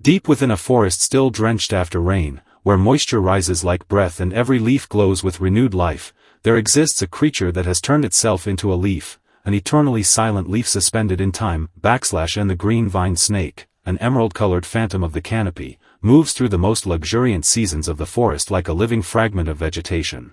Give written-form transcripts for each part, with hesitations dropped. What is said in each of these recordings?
Deep within a forest still drenched after rain, where moisture rises like breath and every leaf glows with renewed life, there exists a creature that has turned itself into a leaf, an eternally silent leaf suspended in time, and the green vine snake, an emerald-colored phantom of the canopy, moves through the most luxuriant seasons of the forest like a living fragment of vegetation.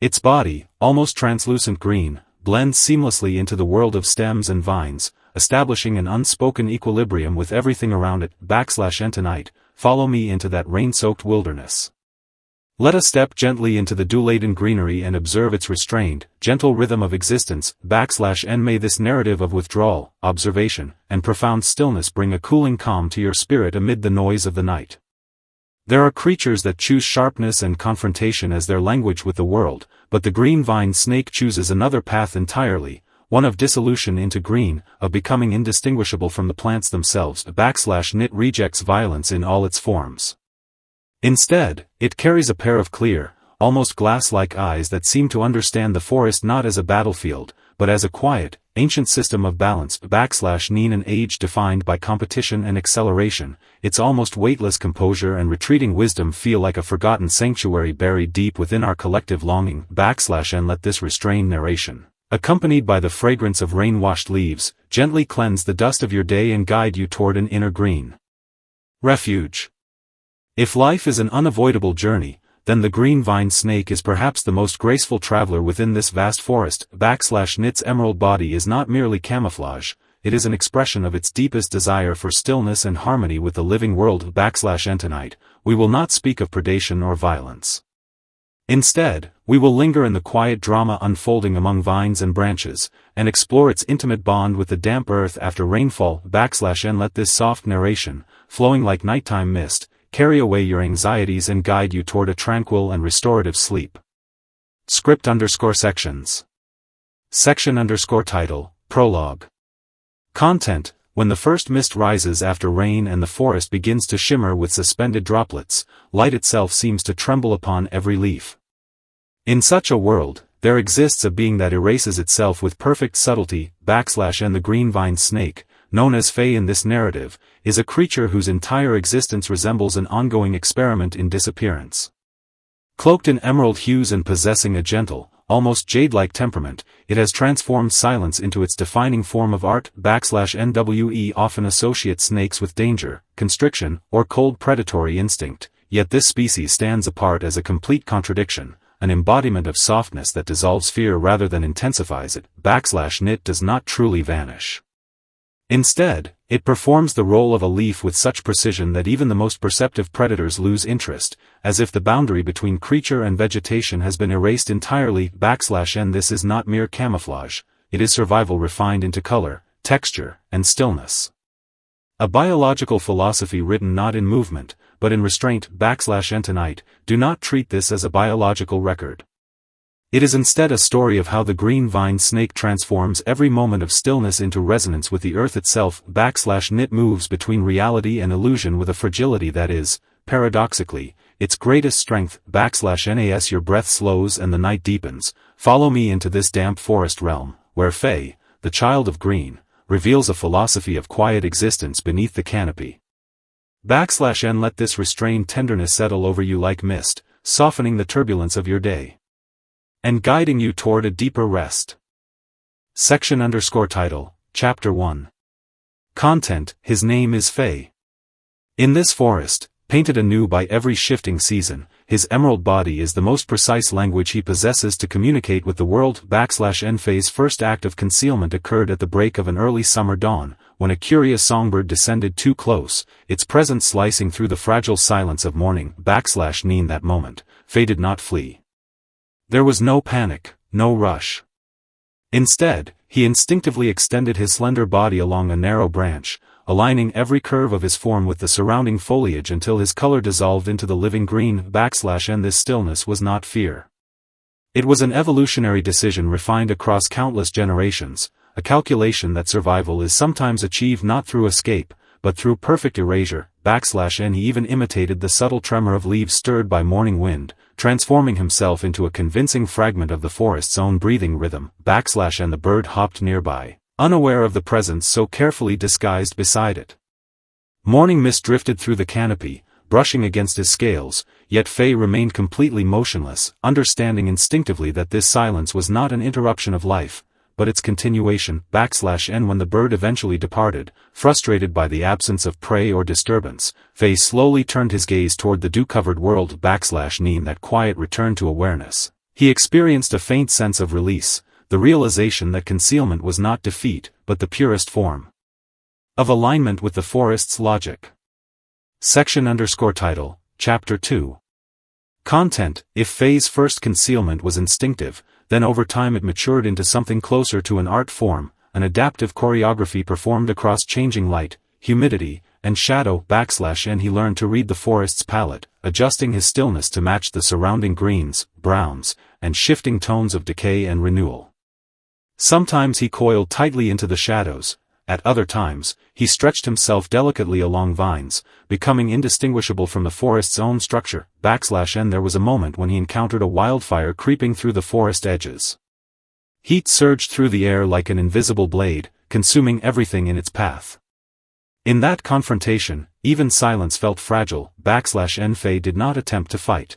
Its body, almost translucent green, blends seamlessly into the world of stems and vines, establishing an unspoken equilibrium with everything around it. And tonight, follow me into that rain-soaked wilderness. Let us step gently into the dew-laden greenery and observe its restrained, gentle rhythm of existence. And may this narrative of withdrawal, observation, and profound stillness bring a cooling calm to your spirit amid the noise of the night. There are creatures that choose sharpness and confrontation as their language with the world, but the green vine snake chooses another path entirely, one of dissolution into green, of becoming indistinguishable from the plants themselves. It rejects violence in all its forms. Instead, it carries a pair of clear, almost glass-like eyes that seem to understand the forest not as a battlefield, but as a quiet, ancient system of balance. In an age defined by competition and acceleration, its almost weightless composure and retreating wisdom feel like a forgotten sanctuary buried deep within our collective longing. And let this restrained narration, accompanied by the fragrance of rain-washed leaves, gently cleanse the dust of your day and guide you toward an inner green refuge. If life is an unavoidable journey, then the green vine snake is perhaps the most graceful traveler within this vast forest. Its emerald body is not merely camouflage, it is an expression of its deepest desire for stillness and harmony with the living world. And tonight, we will not speak of predation or violence. Instead, we will linger in the quiet drama unfolding among vines and branches, and explore its intimate bond with the damp earth after rainfall. And let this soft narration, flowing like nighttime mist, carry away your anxieties and guide you toward a tranquil and restorative sleep. Script_sections. Section_title, Prologue. Content: When the first mist rises after rain and the forest begins to shimmer with suspended droplets, light itself seems to tremble upon every leaf. In such a world, there exists a being that erases itself with perfect subtlety. And the green vine snake, known as Fae in this narrative, is a creature whose entire existence resembles an ongoing experiment in disappearance. Cloaked in emerald hues and possessing a gentle, almost jade-like temperament, it has transformed silence into its defining form of art. NWE often associate snakes with danger, constriction, or cold predatory instinct, yet this species stands apart as a complete contradiction, an embodiment of softness that dissolves fear rather than intensifies it. It does not truly vanish. Instead, it performs the role of a leaf with such precision that even the most perceptive predators lose interest, as if the boundary between creature and vegetation has been erased entirely. And this is not mere camouflage, it is survival refined into color, texture, and stillness. A biological philosophy written not in movement, but in restraint. And tonight, do not treat this as a biological record. It is instead a story of how the green vine snake transforms every moment of stillness into resonance with the earth itself. It moves between reality and illusion with a fragility that is, paradoxically, its greatest strength. Nas your breath slows and the night deepens. Follow me into this damp forest realm, where Fae, the child of green, reveals a philosophy of quiet existence beneath the canopy. And let this restrained tenderness settle over you like mist, softening the turbulence of your day and guiding you toward a deeper rest. Section_title, Chapter 1. Content: His name is Fae. In this forest, painted anew by every shifting season, his emerald body is the most precise language he possesses to communicate with the world. Fae's first act of concealment occurred at the break of an early summer dawn, when a curious songbird descended too close, its presence slicing through the fragile silence of morning. That moment, Fae did not flee. There was no panic, no rush. Instead, he instinctively extended his slender body along a narrow branch, aligning every curve of his form with the surrounding foliage until his color dissolved into the living green. And this stillness was not fear. It was an evolutionary decision refined across countless generations, a calculation that survival is sometimes achieved not through escape, but through perfect erasure. And he even imitated the subtle tremor of leaves stirred by morning wind, transforming himself into a convincing fragment of the forest's own breathing rhythm. And the bird hopped nearby, unaware of the presence so carefully disguised beside it. Morning mist drifted through the canopy, brushing against his scales, yet Faye remained completely motionless, understanding instinctively that this silence was not an interruption of life, but its continuation. N When the bird eventually departed, frustrated by the absence of prey or disturbance, Faye slowly turned his gaze toward the dew-covered world. N That quiet return to awareness. He experienced a faint sense of release, the realization that concealment was not defeat, but the purest form of alignment with the forest's logic. Title, Chapter 2. Content. If Faye's first concealment was instinctive, then over time it matured into something closer to an art form, an adaptive choreography performed across changing light, humidity, and shadow. N He learned to read the forest's palette, adjusting his stillness to match the surrounding greens, browns, and shifting tones of decay and renewal. Sometimes he coiled tightly into the shadows, at other times, he stretched himself delicately along vines, becoming indistinguishable from the forest's own structure. N There was a moment when he encountered a wildfire creeping through the forest edges. Heat surged through the air like an invisible blade, consuming everything in its path. In that confrontation, even silence felt fragile. N Faye did not attempt to fight.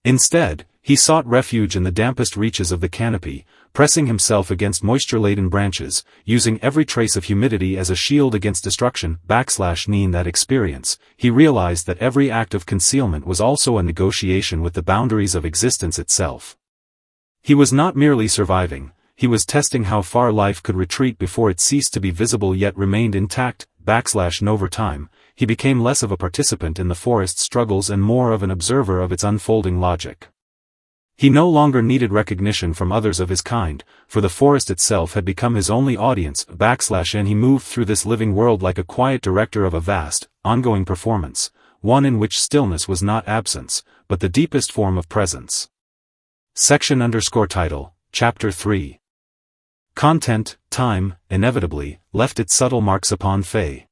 Instead, he sought refuge in the dampest reaches of the canopy, pressing himself against moisture-laden branches, using every trace of humidity as a shield against destruction. In that experience, he realized that every act of concealment was also a negotiation with the boundaries of existence itself. He was not merely surviving, he was testing how far life could retreat before it ceased to be visible yet remained intact. Over time, he became less of a participant in the forest's struggles and more of an observer of its unfolding logic. He no longer needed recognition from others of his kind, for the forest itself had become his only audience. And he moved through this living world like a quiet director of a vast, ongoing performance, one in which stillness was not absence, but the deepest form of presence. Title, Chapter 3. Content. Time, inevitably, left its subtle marks upon Faye.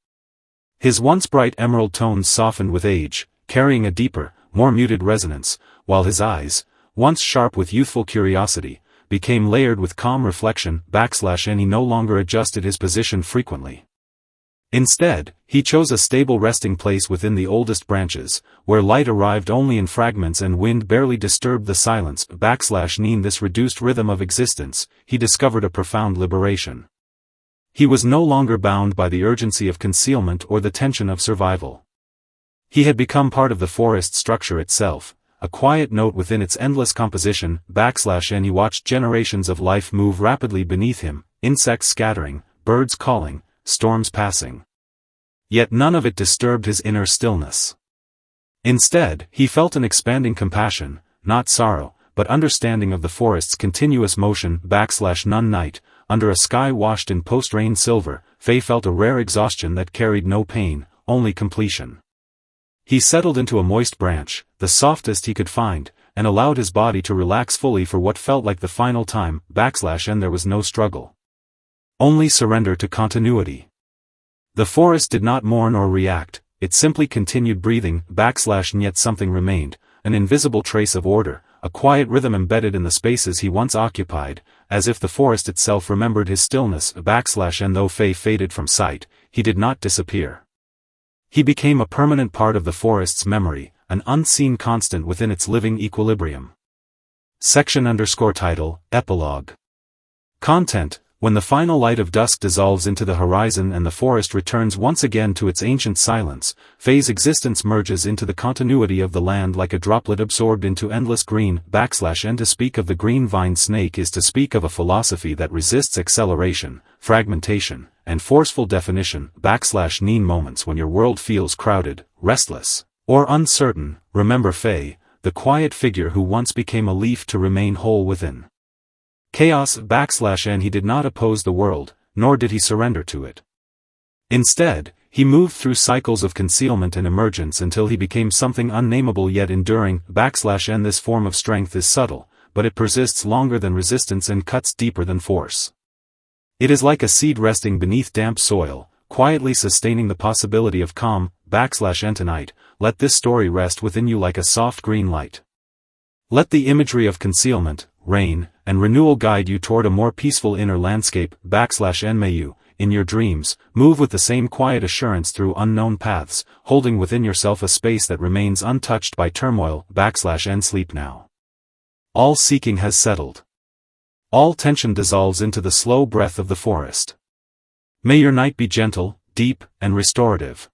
His once bright emerald tones softened with age, carrying a deeper, more muted resonance, while his eyes, once sharp with youthful curiosity, became layered with calm reflection. And he no longer adjusted his position frequently. Instead, he chose a stable resting place within the oldest branches, where light arrived only in fragments and wind barely disturbed the silence. In this reduced rhythm of existence, he discovered a profound liberation. He was no longer bound by the urgency of concealment or the tension of survival. He had become part of the forest structure itself, a quiet note within its endless composition. And he watched generations of life move rapidly beneath him, insects scattering, birds calling, storms passing. Yet none of it disturbed his inner stillness. Instead, he felt an expanding compassion, not sorrow, but understanding of the forest's continuous motion. None night, under a sky washed in post-rain silver, Faye felt a rare exhaustion that carried no pain, only completion. He settled into a moist branch, the softest he could find, and allowed his body to relax fully for what felt like the final time. And there was no struggle. Only surrender to continuity. The forest did not mourn or react, it simply continued breathing. And yet something remained, an invisible trace of order, a quiet rhythm embedded in the spaces he once occupied, as if the forest itself remembered his stillness. And though Faye faded from sight, he did not disappear. He became a permanent part of the forest's memory, an unseen constant within its living equilibrium. Title, Epilogue. Content. When the final light of dusk dissolves into the horizon and the forest returns once again to its ancient silence, Faye's existence merges into the continuity of the land like a droplet absorbed into endless green. And to speak of the green vine snake is to speak of a philosophy that resists acceleration, fragmentation, and forceful definition. Moments when your world feels crowded, restless, or uncertain, remember Faye, the quiet figure who once became a leaf to remain whole within chaos. And he did not oppose the world, nor did he surrender to it. Instead, he moved through cycles of concealment and emergence until he became something unnameable yet enduring. And this form of strength is subtle, but it persists longer than resistance and cuts deeper than force. It is like a seed resting beneath damp soil, quietly sustaining the possibility of calm. And tonight, let this story rest within you like a soft green light. Let the imagery of concealment, rain, and renewal guide you toward a more peaceful inner landscape. And may you, in your dreams, move with the same quiet assurance through unknown paths, holding within yourself a space that remains untouched by turmoil. /N Sleep now. All seeking has settled. All tension dissolves into the slow breath of the forest. May your night be gentle, deep, and restorative.